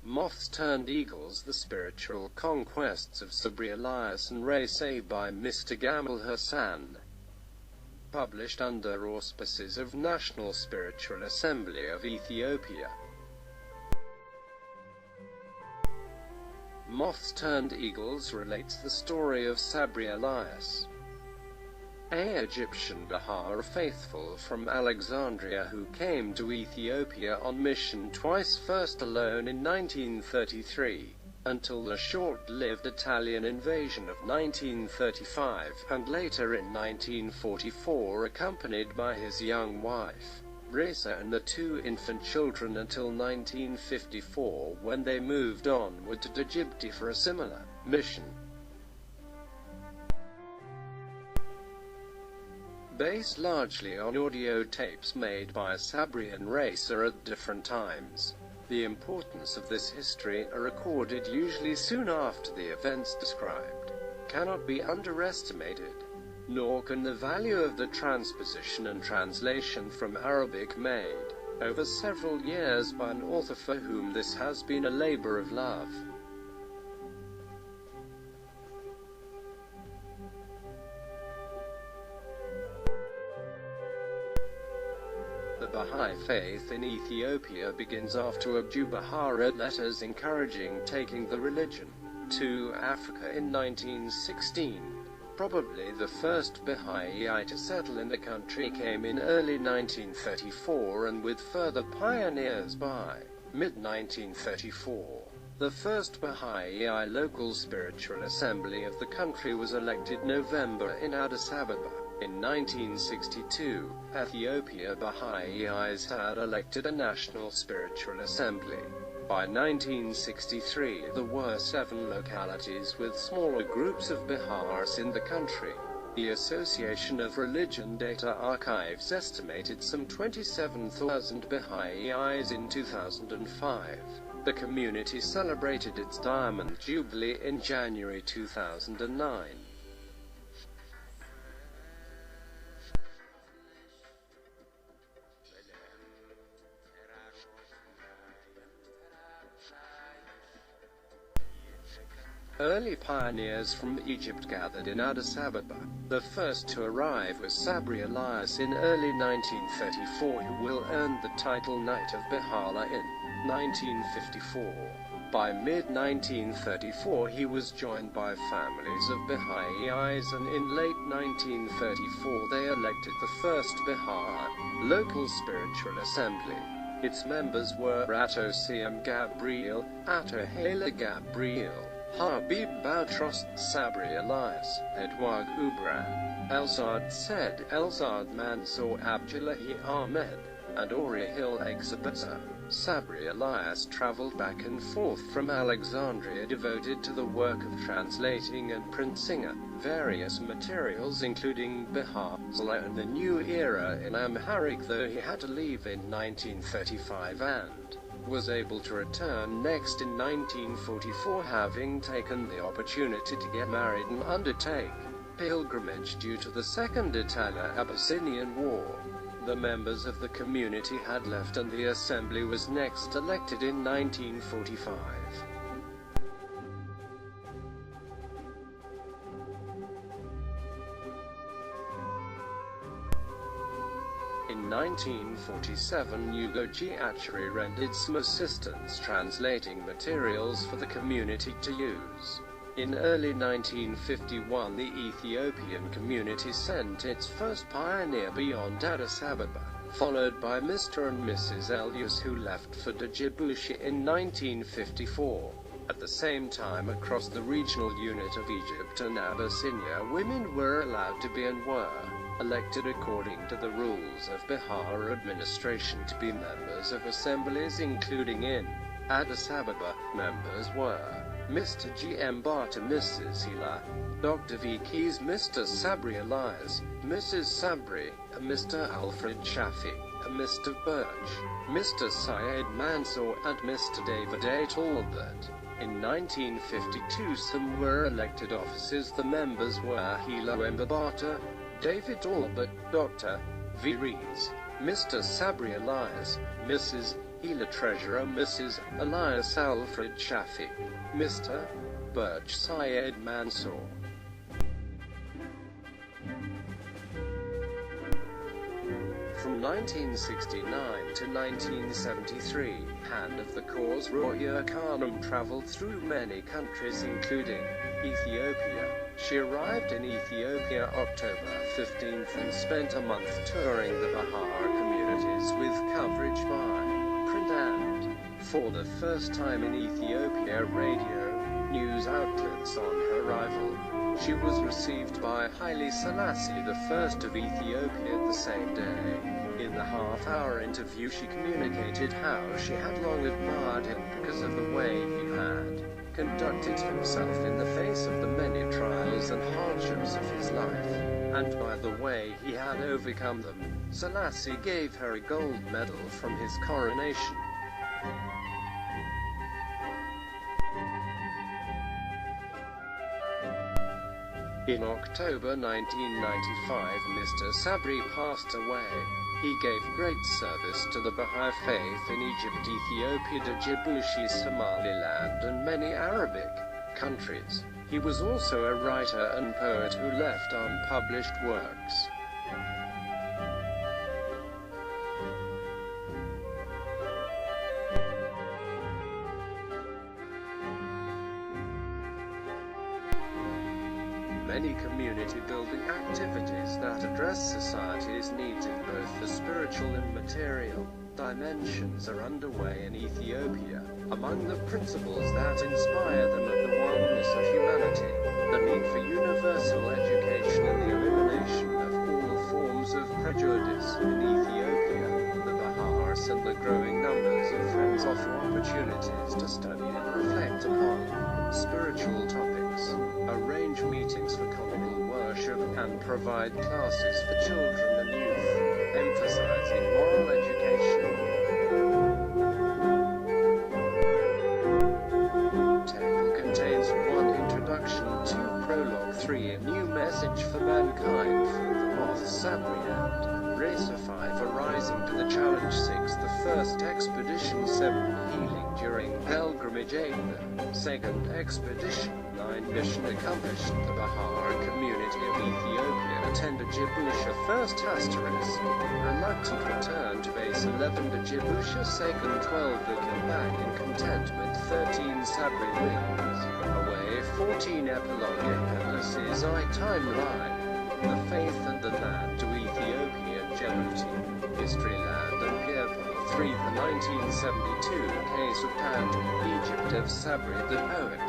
Moths Turned Eagles: The Spiritual Conquests of Sabri, Elias and Raissa by Mr. Gamal Hassan. Published under auspices of National Spiritual Assembly of Ethiopia. Moths Turned Eagles relates the story of Sabri Elias, an Egyptian Bahai faithful from Alexandria who came to Ethiopia on mission twice, first alone in 1933, until the short-lived Italian invasion of 1935, and later in 1944 accompanied by his young wife, Raissa, and the two infant children until 1954, when they moved onward to Djibouti for a similar mission. Based largely on audio tapes made by Sabri and Raissa at different times, the importance of this history, recorded usually soon after the events described, cannot be underestimated, nor can the value of the transposition and translation from Arabic made over several years by an author for whom this has been a labor of love. The Baha'i faith in Ethiopia begins after Abdu'l-Baha read letters encouraging taking the religion to Africa in 1916. Probably the first Baha'i to settle in the country came in early 1934, and with further pioneers by mid-1934. The first Baha'i local spiritual assembly of the country was elected November in Addis Ababa. In 1962, Ethiopia Baha'is had elected a national spiritual assembly. By 1963, there were 7 localities with smaller groups of Baha'is in the country. The Association of Religion Data Archives estimated some 27,000 Baha'is in 2005. The community celebrated its Diamond Jubilee in January 2009. Early pioneers from Egypt gathered in Addis Ababa. The first to arrive was Sabri Elias in early 1934, who will earn the title Knight of Baha'u'llah in 1954. By mid-1934 he was joined by families of Baha'is, and in late 1934 they elected the first Baha'i local spiritual assembly. Its members were Ato Cm Gabriel, Ato Hala Gabriel, Habib Boutros, Sabri Elias, Edward Ubran, Elzad Said, Elzad Mansour, Abdullahi Ahmed, and Ori Hill Exabasa. Sabri Elias traveled back and forth from Alexandria, devoted to the work of translating and printing various materials including Baha'u'llah and the New Era in Amharic, though he had to leave in 1935 and was able to return next in 1944, having taken the opportunity to get married and undertake pilgrimage due to the Second Italo-Abyssinian War. The members of the community had left and the assembly was next elected in 1945. In 1947, Ugochi Achari rendered some assistance translating materials for the community to use. In early 1951, the Ethiopian community sent its first pioneer beyond Addis Ababa, followed by Mr. and Mrs. Elias, who left for Djibouti in 1954. At the same time, across the regional unit of Egypt and Abyssinia, women were allowed to be and were elected according to the rules of Baha'i administration to be members of assemblies, including in Addis Ababa. Members were Mr. G. M. Bata, Mrs. Hila, Dr. V. Keys, Mr. Sabri Elias, Mrs. Sabri, Mr. Alfred Shafi, Mr. Birch, Mr. Syed Mansour, and Mr. David A. Talbot. In 1952, some were elected officers. The members were Hilo Mbabata, David Talbot, Dr. V. Rees, Mr. Sabri Elias, Mrs. Gila treasurer Mrs. Elias Alfred Shafi, Mr. Birch Syed Mansour. From 1969 to 1973, Hand of the Cause Roya Khanum traveled through many countries including Ethiopia. She arrived in Ethiopia October 15th and spent a month touring the Bahai communities with coverage by print and, for the first time in Ethiopia, radio news outlets on her arrival. She was received by Haile Selassie I of Ethiopia the same day. In the half-hour interview she communicated how she had long admired him because of the way he had conducted himself in the face of the many trials and hardships of his life, and by the way he had overcome them. Selassie gave her a gold medal from his coronation. In October 1995, Mr. Sabri passed away. He gave great service to the Baha'i faith in Egypt, Ethiopia, Djibouti, Somaliland, and many Arabic countries. He was also a writer and poet who left unpublished works. Many community-building activities that address society's needs in both the spiritual and material dimensions are underway in Ethiopia. Among the principles that inspire them are the oneness of humanity, the need for universal education, and the elimination of all forms of prejudice. In Ethiopia, the Baha'is and the growing numbers of friends offer opportunities to study and reflect upon spiritual topics, arrange meetings for communal worship, and provide classes for children and youth, emphasizing moral education. Table contains 1 introduction, 2 prologue, 3 a new message for mankind from the Moths Sabri and Raissa 5 arising to the challenge, 6 the first expedition, 7 healing during pilgrimage, 8 the 2nd expedition, 9 mission accomplished. The Baha'i community of Ethiopia attended Djibouti first asterisk, reluctant return to base, 11 to Djibouti 2nd, 12 looking back in contentment, 13 Sabri wins away, 14 epilogue appendices, timeline, the faith and the land to Ethiopia, Djibouti, history, land and people, 3 the 1972 case of Pan, Egypt of Sabri the poet.